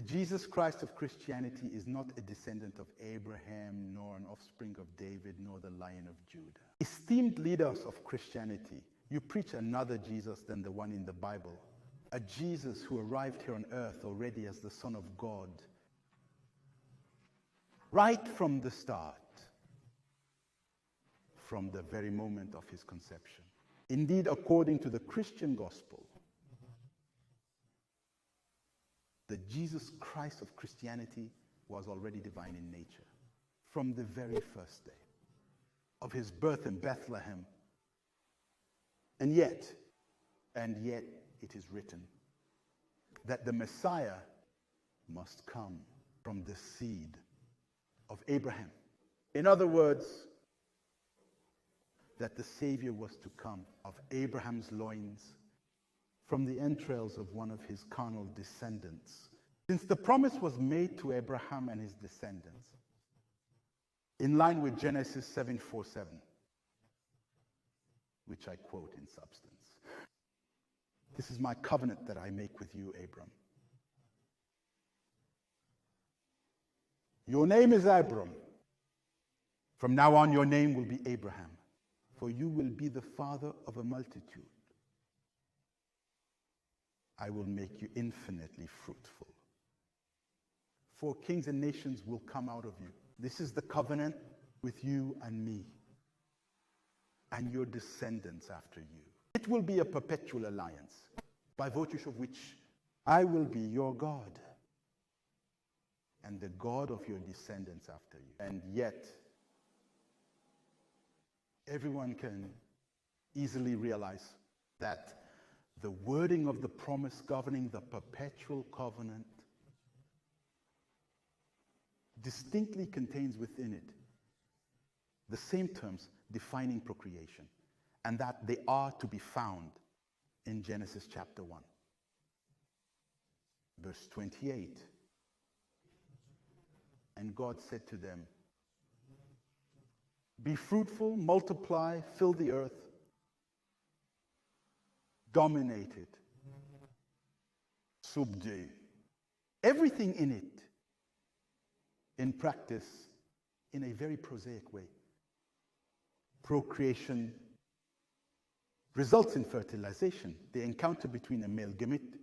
The Jesus Christ of Christianity is not a descendant of Abraham, nor an offspring of David, nor the Lion of Judah. Esteemed leaders of Christianity, you preach another Jesus than the one in the Bible. A Jesus who arrived here on earth already as the Son of God. Right from the start. From the very moment of his conception. Indeed, according to the Christian gospel, the Jesus Christ of Christianity was already divine in nature from the very first day of his birth in Bethlehem. And yet it is written that the Messiah must come from the seed of Abraham. In other words, that the Savior was to come of Abraham's loins, from the entrails of one of his carnal descendants. Since the promise was made to Abraham and his descendants, in line with Genesis 7:4-7, which I quote in substance. This is my covenant that I make with you, Abram. Your name is Abram. From now on, your name will be Abraham, for you will be the father of a multitude. I will make you infinitely fruitful. For kings and nations will come out of you. This is the covenant with you and me, and your descendants after you. It will be a perpetual alliance, by virtue of which I will be your God, and the God of your descendants after you. And yet, everyone can easily realize that the wording of the promise governing the perpetual covenant distinctly contains within it the same terms defining procreation, and that they are to be found in Genesis chapter 1, verse 28. And God said to them, be fruitful, multiply, fill the earth, dominate it, subdue. Everything in it, in practice, in a very prosaic way. Procreation results in fertilization, the encounter between a male gamete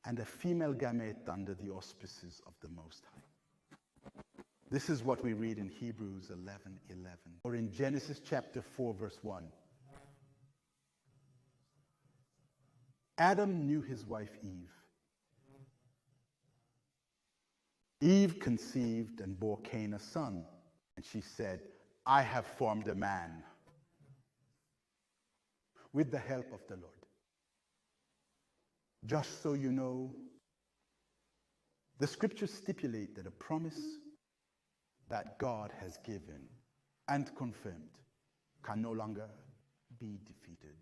and a female gamete under the auspices of the Most High. This is what we read in Hebrews 11:11, or in Genesis chapter 4, verse 1. Adam knew his wife Eve. Eve conceived and bore Cain a son, and she said, I have formed a man with the help of the Lord. Just so you know, the scriptures stipulate that a promise that God has given and confirmed can no longer be defeated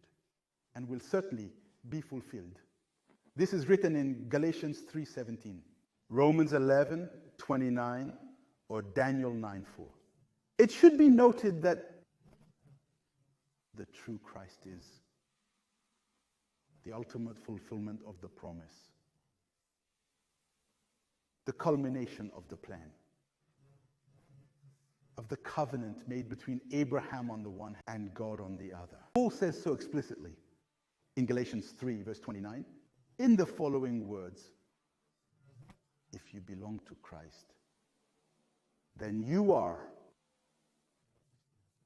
and will certainly be fulfilled. This is written in Galatians 3:17, Romans 11:29, or Daniel 9:4. It should be noted that the true Christ is the ultimate fulfillment of the promise, the culmination of the plan, of the covenant made between Abraham on the one and God on the other. Paul says so explicitly in Galatians 3, verse 29, in the following words, if you belong to Christ, then you are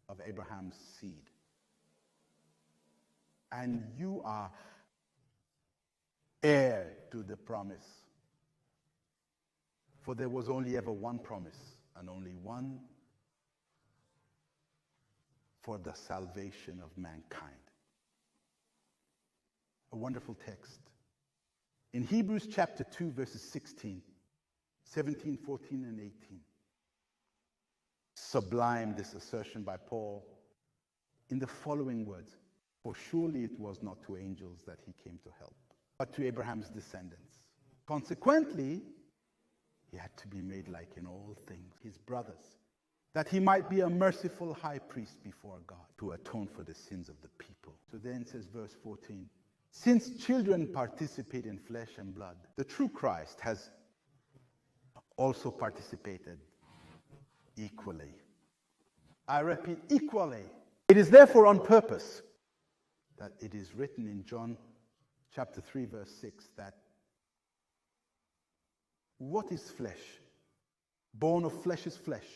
of Abraham's seed, and you are heir to the promise. For there was only ever one promise, and only one for the salvation of mankind. A wonderful text. In Hebrews chapter 2, verses 16, 17, 14, and 18. Sublime this assertion by Paul in the following words, for surely it was not to angels that he came to help, but to Abraham's descendants. Consequently, he had to be made like in all things his brothers, that he might be a merciful high priest before God to atone for the sins of the people. So then says verse 14, Since children participate in flesh and blood, the true Christ has also participated equally. I repeat, equally. It is therefore on purpose that it is written in John chapter 3, verse 6, that what is flesh? Born of flesh is flesh,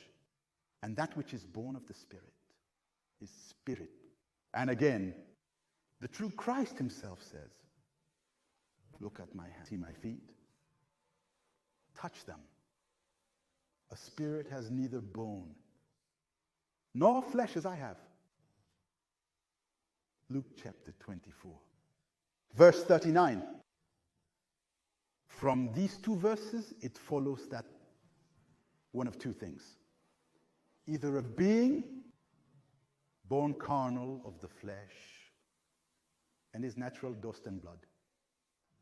and that which is born of the Spirit is spirit. And again, the true Christ himself says, look at my hands, see my feet, touch them. A spirit has neither bone nor flesh as I have. Luke chapter 24. Verse 39. From these two verses, it follows that one of two things. Either a being born carnal of the flesh and is natural dust and blood.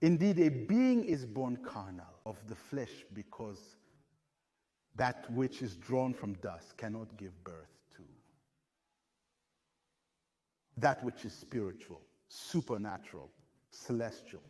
Indeed, a being is born carnal of the flesh, because that which is drawn from dust cannot give birth to that which is spiritual, supernatural, celestial.